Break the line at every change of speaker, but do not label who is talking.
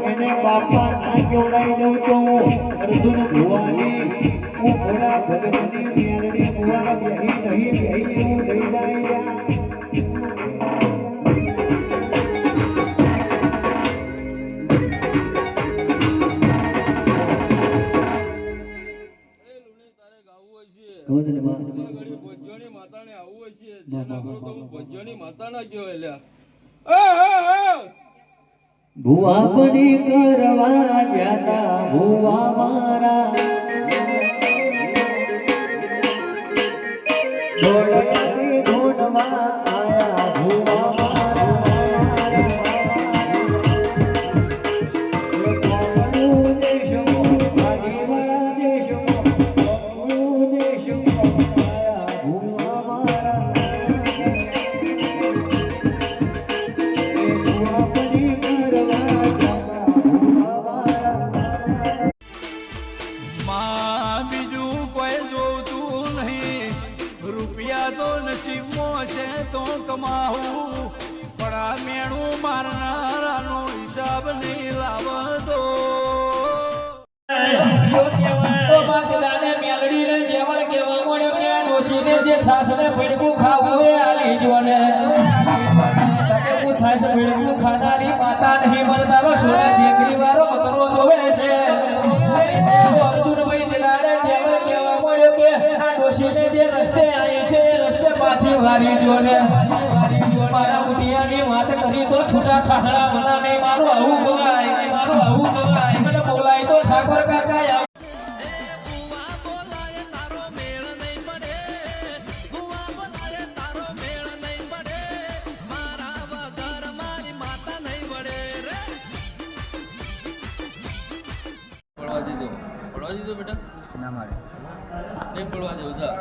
એને બાપા ના કેવડાઈ દઉં તો હું અર્જુન ભુવાની હું ઘોડા ભગતની મેરડી ભુવા બેહી નહીં બેહી એવું દઈ જાય ભુવા બની કરવા જાતા ભુવા મારા ઢોળની ધૂનમાં આયા ભુવા મારા દેશમાં આદિવાળા દેશમાં આયા ભુવા મારા
તો કમાવું પણ આ મેણું મારનારાનો હિસાબ નહીં લાવતો
મેલડી ને જેવળ કેવા મળ્યો કે ડોશીને જે છાસ ને ભીડકું ખાવું એ આલી જો ને છાસ ભીડકું ખાનારી માતા નહીં મને તારો સોળા શેકરી વાળો મતરો જોવે છે અર્જુનભાઈ દિલાને જેવળ કેવા મળ્યો કે આ ડોશીને જે રસ્તે આવી છે રસ્તે પાછી વારી જો ને મારા મુઠિયાની વાત કરી તો છૂટા ઠાહડા મના નહીં મારો આવું બોલાય મને બોલાય તો ઠાકોર કાકા
પડવા દીધો બેટા ના મારે નહીં પડવા દેવું જા